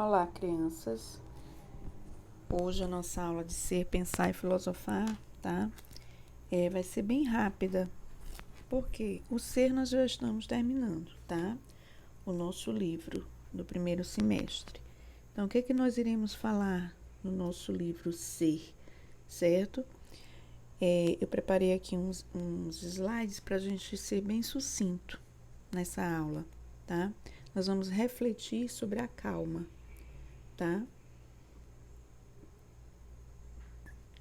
Olá, crianças. Hoje a nossa aula de ser, pensar e filosofar, tá? Vai ser bem rápida, porque o ser nós já estamos terminando, tá? O nosso livro do primeiro semestre. Então, o que é que nós iremos falar no nosso livro Ser, certo? Eu preparei aqui uns slides para a gente ser bem sucinto nessa aula, tá? Nós vamos refletir sobre a calma, tá?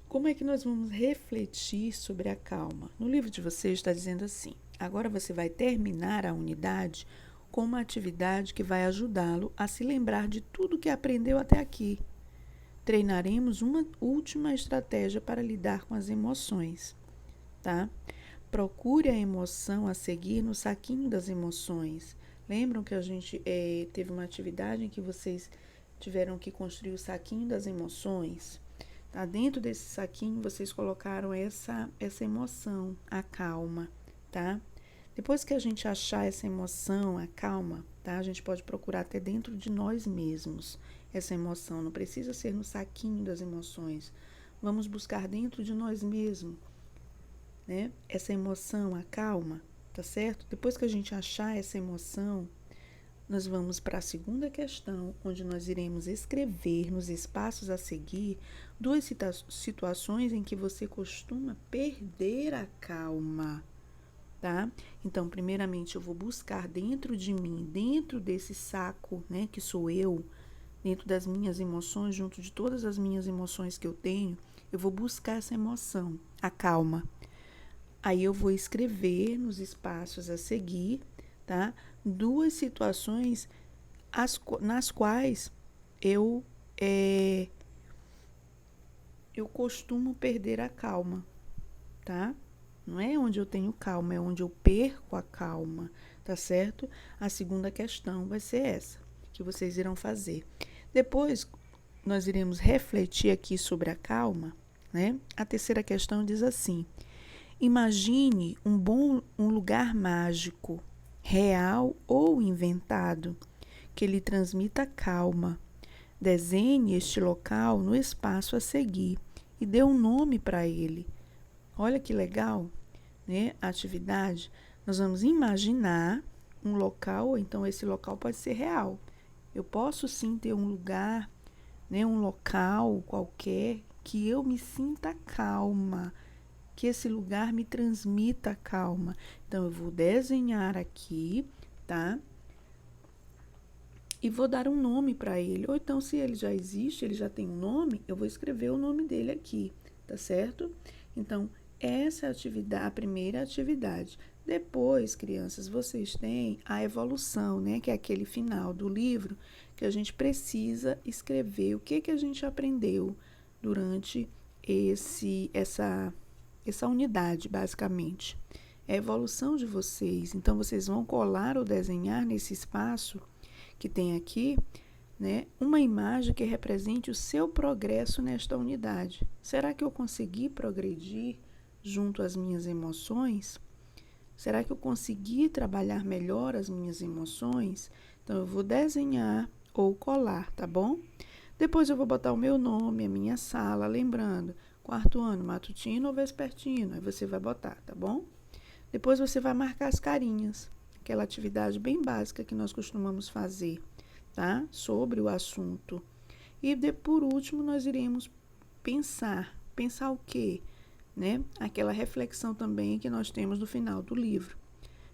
Como é que nós vamos refletir sobre a calma? No livro de vocês está dizendo assim: agora você vai terminar a unidade com uma atividade que vai ajudá-lo a se lembrar de tudo que aprendeu até aqui. Treinaremos uma última estratégia para lidar com as emoções, tá? Procure a emoção a seguir no saquinho das emoções. Lembram que a gente teve uma atividade em que vocês tiveram que construir o saquinho das emoções? Tá? Dentro desse saquinho, vocês colocaram essa emoção, a calma, tá? Depois que a gente achar essa emoção, a calma, tá? A gente pode procurar até dentro de nós mesmos essa emoção. Não precisa ser no saquinho das emoções. Vamos buscar dentro de nós mesmos, né? Essa emoção, a calma, tá certo? Depois que a gente achar essa emoção, nós vamos para a segunda questão, onde nós iremos escrever nos espaços a seguir duas situações em que você costuma perder a calma, tá? Então, primeiramente, eu vou buscar dentro de mim, dentro desse saco, né, que sou eu, dentro das minhas emoções, junto de todas as minhas emoções que eu tenho, eu vou buscar essa emoção, a calma. Aí eu vou escrever nos espaços a seguir, tá? Duas situações nas quais eu costumo perder a calma, tá? Não é onde eu tenho calma, é onde eu perco a calma, tá certo? A segunda questão vai ser essa, que vocês irão fazer. Depois, nós iremos refletir aqui sobre a calma, né? A terceira questão diz assim: imagine um lugar mágico, real ou inventado, que lhe transmita calma. Desenhe este local no espaço a seguir e dê um nome para ele. Olha que legal, né? A atividade. Nós vamos imaginar um local, ou então esse local pode ser real. Eu posso sim ter um lugar, né, um local qualquer que eu me sinta calma, que esse lugar me transmita calma. Então, eu vou desenhar aqui, tá? E vou dar um nome para ele. Ou então, se ele já existe, ele já tem um nome, eu vou escrever o nome dele aqui, tá certo? Então, essa é a primeira atividade. Depois, crianças, vocês têm a evolução, né? Que é aquele final do livro que a gente precisa escrever o que a gente aprendeu durante essa unidade, basicamente. É a evolução de vocês. Então, vocês vão colar ou desenhar nesse espaço que tem aqui, né, uma imagem que represente o seu progresso nesta unidade. Será que eu consegui progredir junto às minhas emoções? Será que eu consegui trabalhar melhor as minhas emoções? Então, eu vou desenhar ou colar, tá bom? Depois eu vou botar o meu nome, a minha sala, lembrando, quarto ano, matutino ou vespertino, aí você vai botar, tá bom? Depois você vai marcar as carinhas, aquela atividade bem básica que nós costumamos fazer, tá? Sobre o assunto. E por último, nós iremos pensar. Pensar o quê? Né? Aquela reflexão também que nós temos no final do livro,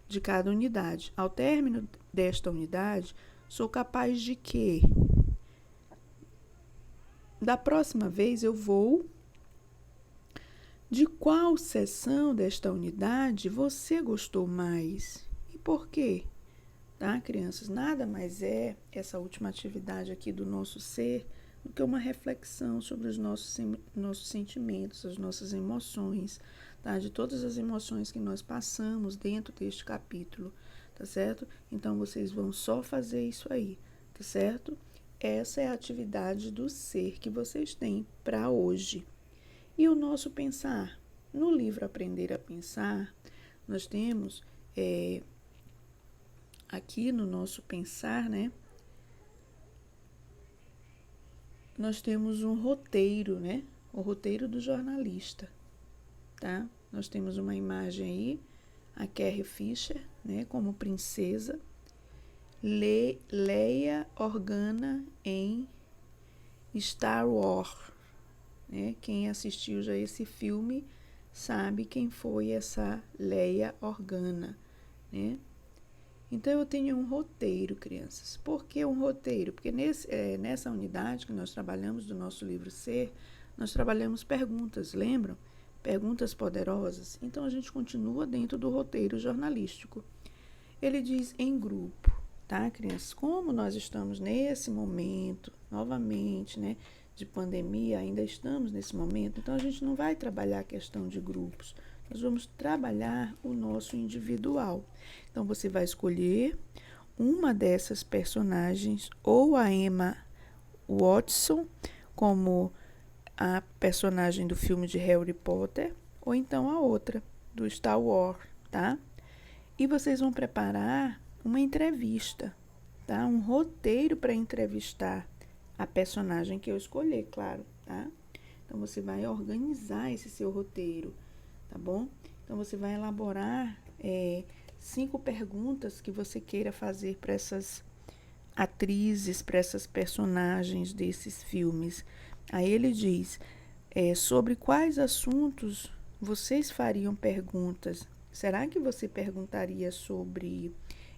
de cada unidade. Ao término desta unidade, sou capaz de quê? Da próxima vez eu vou. De qual seção desta unidade você gostou mais? E por quê? Tá, crianças? Nada mais é essa última atividade aqui do nosso ser do que uma reflexão sobre os nossos sentimentos, as nossas emoções, tá? De todas as emoções que nós passamos dentro deste capítulo, tá certo? Então, vocês vão só fazer isso aí, tá certo? Essa é a atividade do ser que vocês têm para hoje. E o nosso pensar? No livro Aprender a Pensar, nós temos aqui no nosso pensar, né, nós temos um roteiro, né? O roteiro do jornalista, tá? Nós temos uma imagem aí, a Carrie Fisher, né, como princesa, Leia Organa em Star Wars, né? Quem assistiu já esse filme sabe quem foi essa Leia Organa, né? Então, eu tenho um roteiro, crianças. Por que um roteiro? Porque nessa unidade que nós trabalhamos do nosso livro Ser, nós trabalhamos perguntas, lembram? Perguntas poderosas. Então, a gente continua dentro do roteiro jornalístico. Ele diz em grupo, tá, crianças? Como nós estamos nesse momento, novamente, né, de pandemia, ainda estamos nesse momento, então a gente não vai trabalhar a questão de grupos. Nós vamos trabalhar o nosso individual. Então, você vai escolher uma dessas personagens, ou a Emma Watson, como a personagem do filme de Harry Potter, ou então a outra, do Star Wars, tá? E vocês vão preparar uma entrevista, tá? Um roteiro para entrevistar a personagem que eu escolher, claro, tá? Então, você vai organizar esse seu roteiro, tá bom? Então, você vai elaborar 5 perguntas que você queira fazer para essas atrizes, para essas personagens desses filmes. Aí ele diz, sobre quais assuntos vocês fariam perguntas? Será que você perguntaria sobre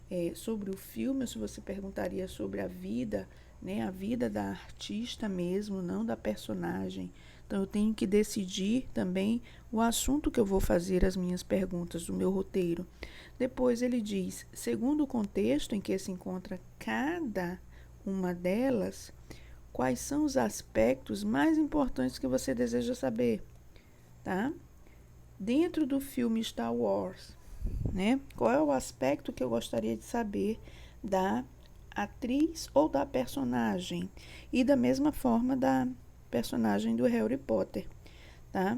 o filme, ou se você perguntaria sobre a vida, né? A vida da artista mesmo, não da personagem. Então, eu tenho que decidir também o assunto que eu vou fazer as minhas perguntas do meu roteiro. Depois ele diz, segundo o contexto em que se encontra cada uma delas, quais são os aspectos mais importantes que você deseja saber, tá? Dentro do filme Star Wars, né? Qual é o aspecto que eu gostaria de saber da atriz ou da personagem? E da mesma forma da personagem do Harry Potter, tá?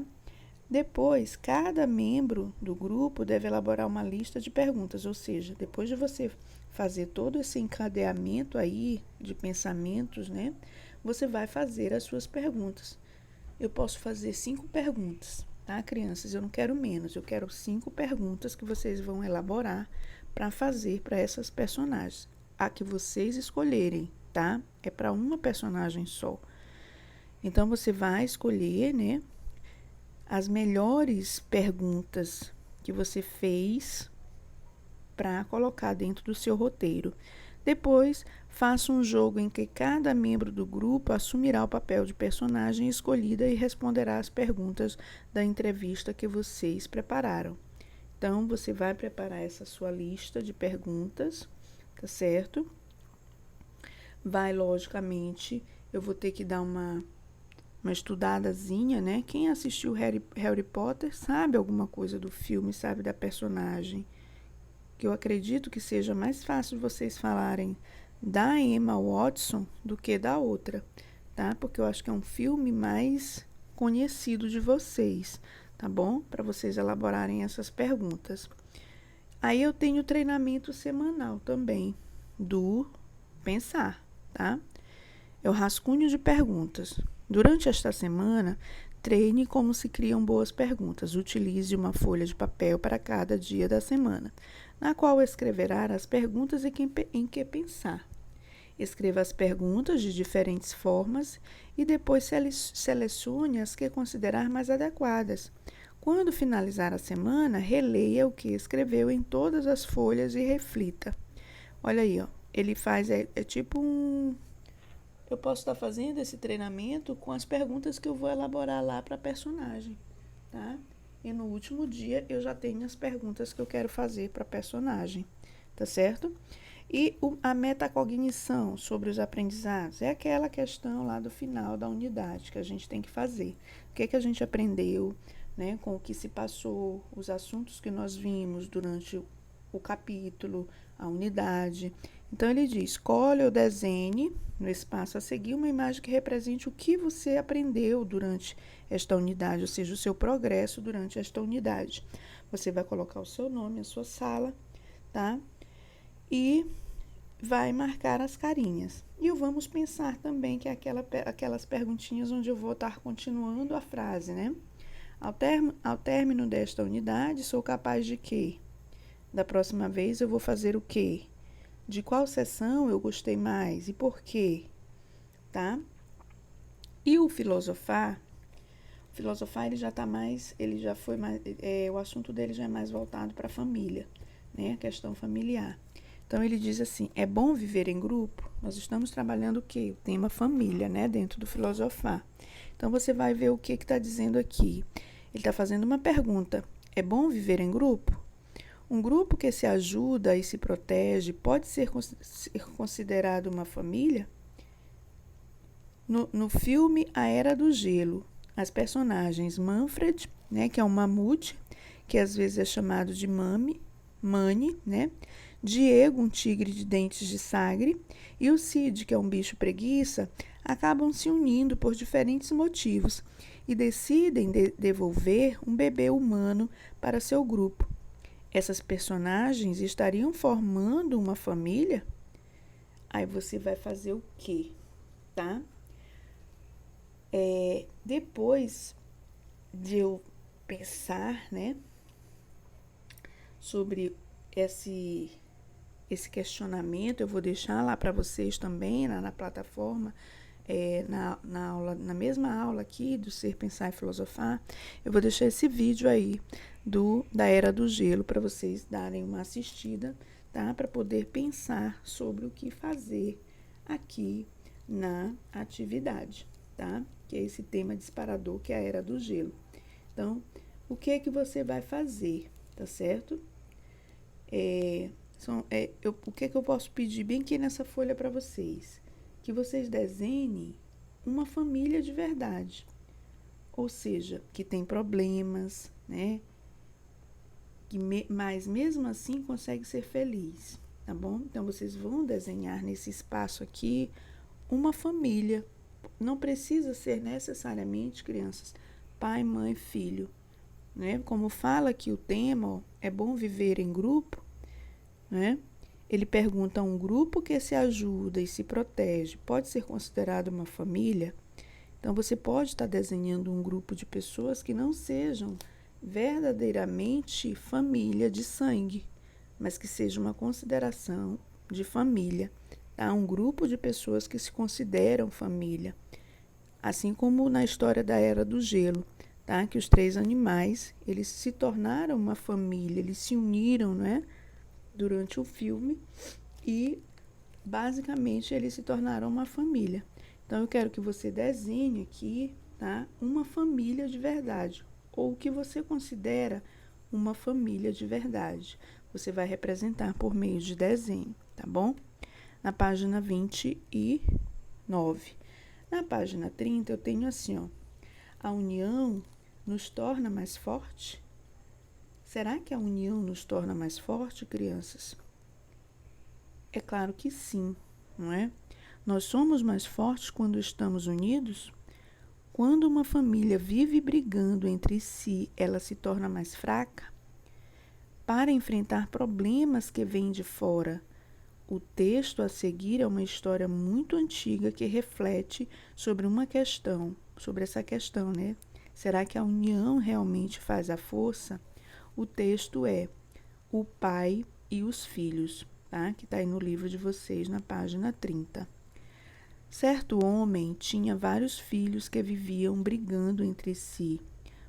Depois, cada membro do grupo deve elaborar uma lista de perguntas, ou seja, depois de você fazer todo esse encadeamento aí de pensamentos, né? Você vai fazer as suas perguntas. Eu posso fazer 5 perguntas, tá, crianças? Eu não quero menos, eu quero 5 perguntas que vocês vão elaborar para fazer para essas personagens. A que vocês escolherem, tá? É para uma personagem só. Então, você vai escolher, né, as melhores perguntas que você fez para colocar dentro do seu roteiro. Depois, faça um jogo em que cada membro do grupo assumirá o papel de personagem escolhida e responderá às perguntas da entrevista que vocês prepararam. Então, você vai preparar essa sua lista de perguntas, tá certo? Vai, logicamente, eu vou ter que dar uma estudadazinha, né? Quem assistiu Harry Potter sabe alguma coisa do filme, sabe da personagem. Que eu acredito que seja mais fácil vocês falarem da Emma Watson do que da outra, tá? Porque eu acho que é um filme mais conhecido de vocês, tá bom? Para vocês elaborarem essas perguntas. Aí eu tenho treinamento semanal também do Pensar, tá? É o rascunho de perguntas. Durante esta semana, treine como se criam boas perguntas. Utilize uma folha de papel para cada dia da semana, na qual escreverá as perguntas em que pensar. Escreva as perguntas de diferentes formas e depois selecione as que considerar mais adequadas. Quando finalizar a semana, releia o que escreveu em todas as folhas e reflita. Olha aí, ó, ele faz, tipo um... Eu posso estar fazendo esse treinamento com as perguntas que eu vou elaborar lá para a personagem, tá? E no último dia eu já tenho as perguntas que eu quero fazer para a personagem, tá certo? E a metacognição sobre os aprendizados é aquela questão lá do final da unidade que a gente tem que fazer. O que é que a gente aprendeu, né, com o que se passou, os assuntos que nós vimos durante o capítulo, a unidade. Então, ele diz, escolhe ou desenhe no espaço a seguir uma imagem que represente o que você aprendeu durante esta unidade, ou seja, o seu progresso durante esta unidade. Você vai colocar o seu nome, a sua sala, tá? E vai marcar as carinhas. E vamos pensar também que é aquelas perguntinhas onde eu vou estar continuando a frase, né? Ao término desta unidade, sou capaz de quê? Da próxima vez eu vou fazer o quê? De qual sessão eu gostei mais e por quê? Tá? E o filosofar ele já está mais, ele já foi mais, o assunto dele já é mais voltado para a família, né? A questão familiar. Então ele diz assim, é bom viver em grupo? Nós estamos trabalhando o quê? O tema família, né? Dentro do filosofar. Então você vai ver o que está dizendo aqui. Ele está fazendo uma pergunta, é bom viver em grupo? Um grupo que se ajuda e se protege pode ser considerado uma família? No filme A Era do Gelo, as personagens Manfred, né, que é um mamute, que às vezes é chamado de Manny, né? Diego, um tigre de dentes de sagre, e o Cid, que é um bicho preguiça, acabam se unindo por diferentes motivos e decidem devolver um bebê humano para seu grupo. Essas personagens estariam formando uma família? Aí você vai fazer o quê, tá? Depois de eu pensar, né, sobre esse questionamento, eu vou deixar lá para vocês também, lá na plataforma, na mesma aula aqui do Ser, Pensar e Filosofar, eu vou deixar esse vídeo aí da Era do Gelo para vocês darem uma assistida, tá? Para poder pensar sobre o que fazer aqui na atividade, tá? Que é esse tema disparador, que é a Era do Gelo. Então, o que é que você vai fazer, tá certo? O que é que eu posso pedir bem aqui nessa folha para vocês? Que vocês desenhem uma família de verdade. Ou seja, que tem problemas, né? Mas mesmo assim consegue ser feliz, tá bom? Então, vocês vão desenhar nesse espaço aqui uma família. Não precisa ser necessariamente, crianças, pai, mãe, filho, né? Como fala aqui o tema, ó, é bom viver em grupo, né? Ele pergunta, um grupo que se ajuda e se protege pode ser considerado uma família? Então, você pode estar desenhando um grupo de pessoas que não sejam verdadeiramente família de sangue, mas que seja uma consideração de família, tá? Um grupo de pessoas que se consideram família. Assim como na história da Era do Gelo, tá? Que os 3 animais, eles se tornaram uma família, eles se uniram, né? Durante o filme e basicamente eles se tornaram uma família. Então eu quero que você desenhe aqui, tá? Uma família de verdade, ou o que você considera uma família de verdade. Você vai representar por meio de desenho, tá bom? Na página 29. Na página 30 eu tenho assim, ó, a união nos torna mais forte? Será que a união nos torna mais forte, crianças? É claro que sim, não é? Nós somos mais fortes quando estamos unidos? Quando uma família vive brigando entre si, ela se torna mais fraca? Para enfrentar problemas que vêm de fora, o texto a seguir é uma história muito antiga que reflete sobre essa questão, né? Será que a união realmente faz a força? O texto é O Pai e os Filhos, tá? Que está aí no livro de vocês, na página 30. Certo homem tinha vários filhos que viviam brigando entre si.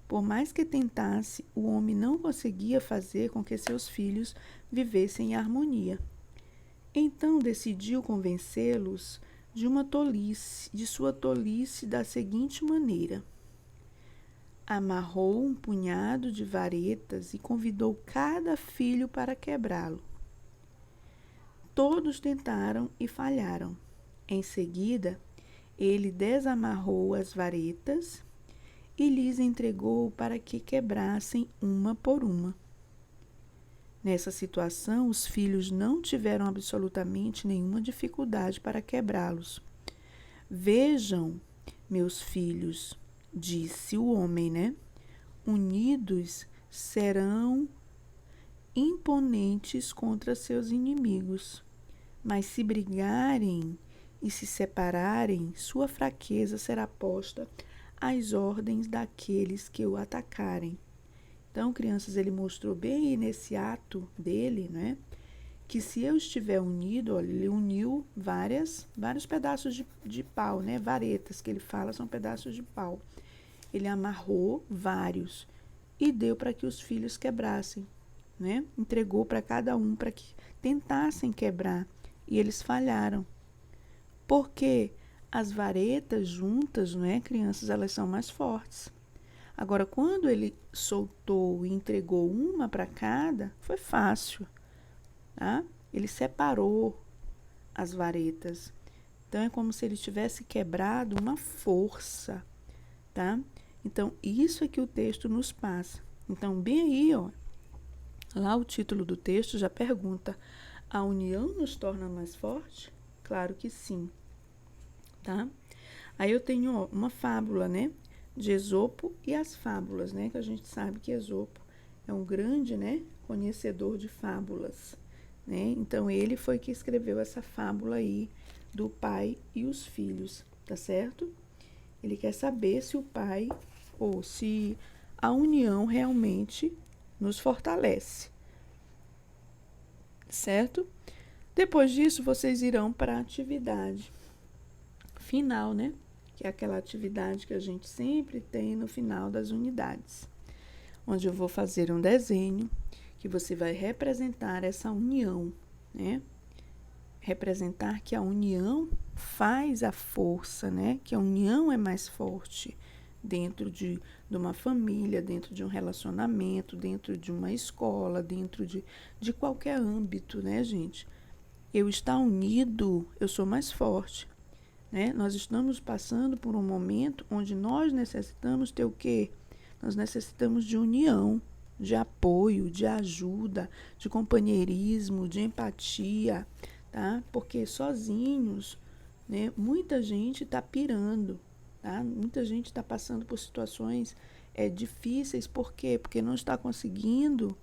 Por mais que tentasse, o homem não conseguia fazer com que seus filhos vivessem em harmonia. Então decidiu convencê-los de sua tolice da seguinte maneira: amarrou um punhado de varetas e convidou cada filho para quebrá-lo. Todos tentaram e falharam. Em seguida, ele desamarrou as varetas e lhes entregou para que quebrassem uma por uma. Nessa situação, os filhos não tiveram absolutamente nenhuma dificuldade para quebrá-los. Vejam, meus filhos, disse o homem, né? Unidos serão imponentes contra seus inimigos, Mas se brigarem e se separarem, sua fraqueza será posta às ordens daqueles que o atacarem. Então, crianças, ele mostrou bem nesse ato dele, né? Que se eu estiver unido, olha, ele uniu vários pedaços de pau, né? Varetas que ele fala são pedaços de pau. Ele amarrou vários e deu para que os filhos quebrassem, né? Entregou para cada um para que tentassem quebrar e eles falharam. Porque as varetas juntas, não é, crianças, elas são mais fortes. Agora, quando ele soltou e entregou uma para cada, foi fácil, tá? Ele separou as varetas. Então, é como se ele tivesse quebrado uma força, tá? Então, isso é que o texto nos passa. Então, bem aí, ó, lá o título do texto já pergunta: a união nos torna mais forte? Claro que sim, tá? Aí eu tenho, ó, uma fábula, né, de Esopo e as fábulas, né, que a gente sabe que Esopo é um grande, né, conhecedor de fábulas, né? Então ele foi que escreveu essa fábula aí do pai e os filhos, tá certo? Ele quer saber se o pai ou se a união realmente nos fortalece, certo? Depois disso, vocês irão para a atividade final, né? Que é aquela atividade que a gente sempre tem no final das unidades, onde eu vou fazer um desenho que você vai representar essa união, né? Representar que a união faz a força, né? Que a união é mais forte dentro de uma família, dentro de um relacionamento, dentro de uma escola, dentro de qualquer âmbito, né, gente? Eu estar unido, eu sou mais forte, né? Nós estamos passando por um momento onde nós necessitamos ter o quê? Nós necessitamos de união, de apoio, de ajuda, de companheirismo, de empatia, tá? Porque sozinhos, né, muita gente está pirando, tá? Muita gente está passando por situações difíceis. Por quê? Porque não está conseguindo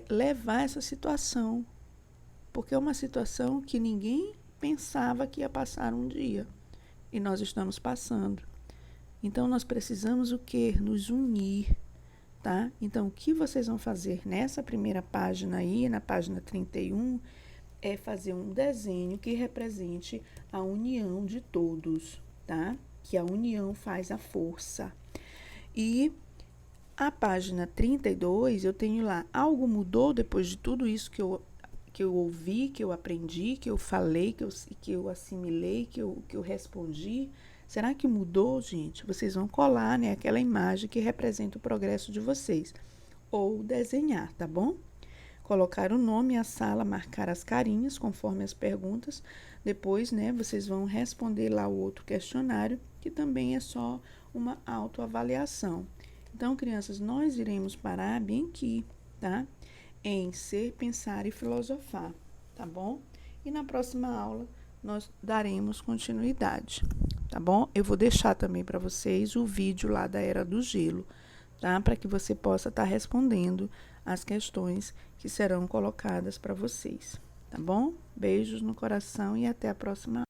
levar essa situação, porque é uma situação que ninguém pensava que ia passar um dia, e nós estamos passando. Então, nós precisamos o quê? Nos unir, tá? Então, o que vocês vão fazer nessa primeira página aí, na página 31, é fazer um desenho que represente a união de todos, tá? Que a união faz a força. E a página 32, eu tenho lá: algo mudou depois de tudo isso que eu ouvi, que eu aprendi, que eu falei, que eu assimilei, que eu respondi? Será que mudou, gente? Vocês vão colar, né, aquela imagem que representa o progresso de vocês. Ou desenhar, tá bom? Colocar o nome, a sala, marcar as carinhas conforme as perguntas. Depois, né, vocês vão responder lá o outro questionário, que também é só uma autoavaliação. Então, crianças, nós iremos parar bem aqui, tá? Em ser, pensar e filosofar, tá bom? E na próxima aula nós daremos continuidade, tá bom? Eu vou deixar também para vocês o vídeo lá da Era do Gelo, tá? Para que você possa estar respondendo as questões que serão colocadas para vocês, tá bom? Beijos no coração e até a próxima aula.